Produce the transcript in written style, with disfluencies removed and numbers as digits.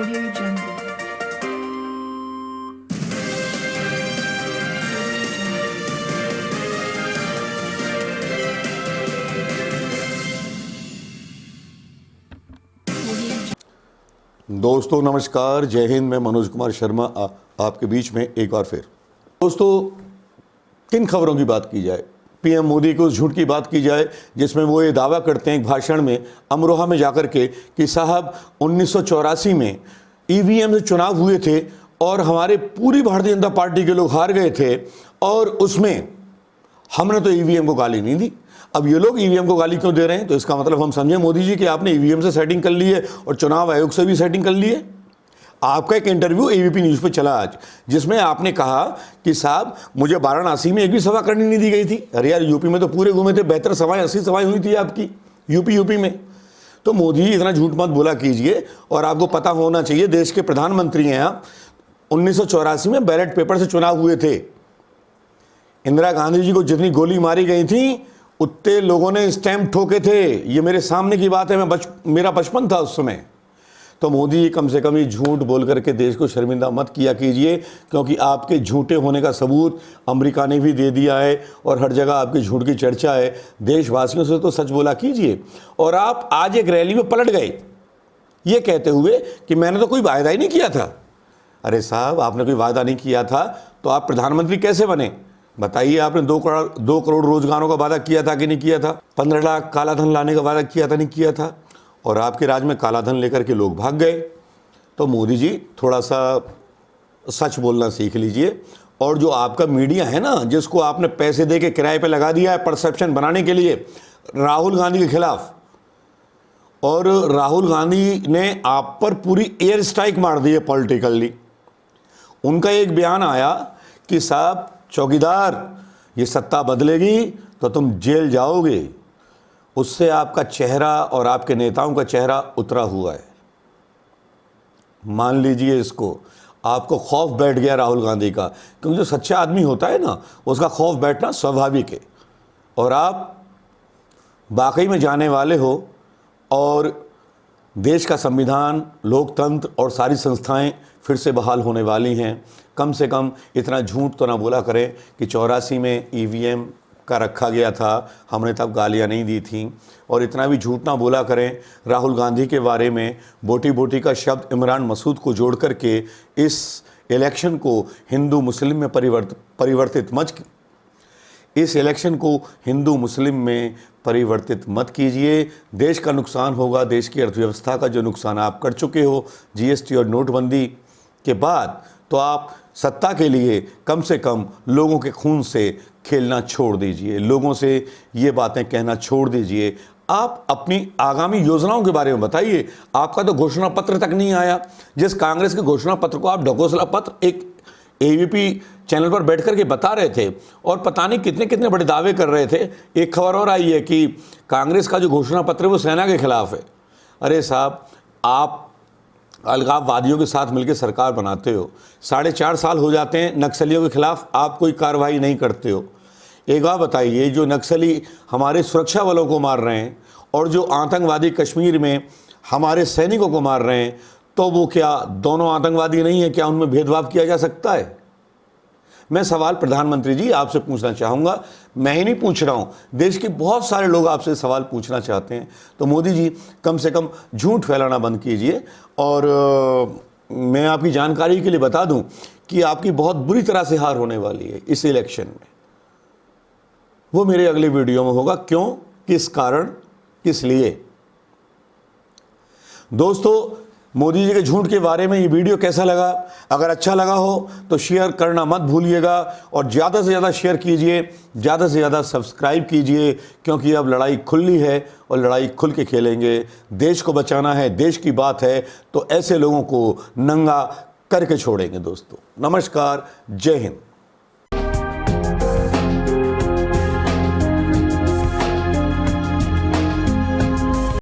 Audio Jungle. दोस्तों नमस्कार, जय हिंद। मैं मनोज कुमार शर्मा आपके बीच में एक बार फिर। दोस्तों, किन खबरों की बात की जाए? पीएम मोदी को उस झूठ की बात की जाए जिसमें वो ये दावा करते हैं एक भाषण में अमरोहा में जाकर के कि साहब 1984 में ईवीएम से चुनाव हुए थे और हमारे पूरी भारतीय जनता पार्टी के लोग हार गए थे और उसमें हमने तो ईवीएम को गाली नहीं दी। अब ये लोग ईवीएम को गाली क्यों दे रहे हैं? तो इसका मतलब हम समझे मोदी जी कि आपने ईवीएम से सेटिंग कर ली है और चुनाव आयोग से भी सेटिंग कर ली है। आपका एक इंटरव्यू एबीपी न्यूज़ पे चला आज, जिसमें आपने कहा कि साहब मुझे वाराणसी में एक भी सभा करनी नहीं दी गई थी। अरे यार, यूपी में तो पूरे घूमे थे, बेहतर सभाएं 80 सभाएं हुई थी आपकी यूपी में। तो मोदी जी इतना झूठ मत बोला कीजिए। और आपको पता होना चाहिए, देश के प्रधानमंत्री हैं आप। 1984 में बैलेट पेपर से चुनाव हुए थे। इंदिरा गांधी जी को जितनी गोली मारी गई थी उतने लोगों ने स्टैम्प ठोके थे। ये मेरे सामने की बात है, मेरा बचपन था उस समय। तो मोदी जी कम से कम ये झूठ बोल करके देश को शर्मिंदा मत किया कीजिए, क्योंकि आपके झूठे होने का सबूत अमेरिका ने भी दे दिया है और हर जगह आपके झूठ की चर्चा है। देशवासियों से तो सच बोला कीजिए। और आप आज एक रैली में पलट गए ये कहते हुए कि मैंने तो कोई वायदा ही नहीं किया था। अरे साहब, आपने कोई वायदा नहीं किया था तो आप प्रधानमंत्री कैसे बने? बताइए, आपने 2 करोड़ रोजगारों का वादा किया था कि नहीं किया था? 15 लाख काला धन लाने का वादा किया था नहीं किया था? और आपके राज्य में काला धन लेकर के लोग भाग गए। तो मोदी जी थोड़ा सा सच बोलना सीख लीजिए। और जो आपका मीडिया है ना, जिसको आपने पैसे दे के किराए पे लगा दिया है परसेप्शन बनाने के लिए राहुल गांधी के खिलाफ, और राहुल गांधी ने आप पर पूरी एयर स्ट्राइक मार दी है पॉलिटिकली। उनका एक बयान आया कि साहब चौकीदार, ये सत्ता बदलेगी तो तुम जेल जाओगे। उससे आपका चेहरा और आपके नेताओं का चेहरा उतरा हुआ है। मान लीजिए इसको, आपको खौफ बैठ गया राहुल गांधी का, क्योंकि जो सच्चा आदमी होता है ना, उसका खौफ बैठना स्वाभाविक है। और आप वाकई में जाने वाले हो और देश का संविधान, लोकतंत्र और सारी संस्थाएं फिर से बहाल होने वाली हैं। कम से कम इतना झूठ तो ना बोला करें कि 84 में ईवीएम का रखा गया था, हमने तब गालियां नहीं दी थी। और इतना भी झूठ ना बोला करें राहुल गांधी के बारे में बोटी बोटी का शब्द इमरान मसूद को जोड़ करके इस इलेक्शन को हिंदू मुस्लिम में परिवर्तित मत कीजिए। देश का नुकसान होगा, देश की अर्थव्यवस्था का जो नुकसान आप कर चुके हो जीएसटी और नोटबंदी के बाद, तो आप सत्ता के लिए कम से कम लोगों के खून से खेलना छोड़ दीजिए, लोगों से ये बातें कहना छोड़ दीजिए। आप अपनी आगामी योजनाओं के बारे में बताइए। आपका तो घोषणा पत्र तक नहीं आया। जिस कांग्रेस के घोषणा पत्र को आप ढकोसला पत्र एक एबीपी चैनल पर बैठ करके बता रहे थे और पता नहीं कितने कितने बड़े दावे कर रहे थे। एक खबर और आई है कि कांग्रेस का जो घोषणा पत्र है वो सेना के खिलाफ है। अरे साहब, आप अलगाववादियों के साथ मिलकर सरकार बनाते हो, 4.5 साल हो जाते हैं, नक्सलियों के खिलाफ आप कोई कार्रवाई नहीं करते हो। एक बात बताइए, जो नक्सली हमारे सुरक्षा बलों को मार रहे हैं और जो आतंकवादी कश्मीर में हमारे सैनिकों को मार रहे हैं, तो वो क्या दोनों आतंकवादी नहीं है? क्या उनमें भेदभाव किया जा सकता है? मैं सवाल प्रधानमंत्री जी आपसे पूछना चाहूँगा। मैं ही नहीं पूछ रहा हूँ, देश के बहुत सारे लोग आपसे सवाल पूछना चाहते हैं। तो मोदी जी कम से कम झूठ फैलाना बंद कीजिए। और मैं आपकी जानकारी के लिए बता दूं कि आपकी बहुत बुरी तरह से हार होने वाली है इस इलेक्शन में। वो मेरे अगले वीडियो में होगा, क्यों, किस कारण, किस लिए। दोस्तों, मोदी जी के झूठ के बारे में ये वीडियो कैसा लगा? अगर अच्छा लगा हो तो शेयर करना मत भूलिएगा और ज़्यादा से ज़्यादा शेयर कीजिए, ज़्यादा से ज़्यादा सब्सक्राइब कीजिए, क्योंकि अब लड़ाई खुली है और लड़ाई खुल के खेलेंगे। देश को बचाना है, देश की बात है, तो ऐसे लोगों को नंगा करके छोड़ेंगे। दोस्तों नमस्कार, जय हिंद।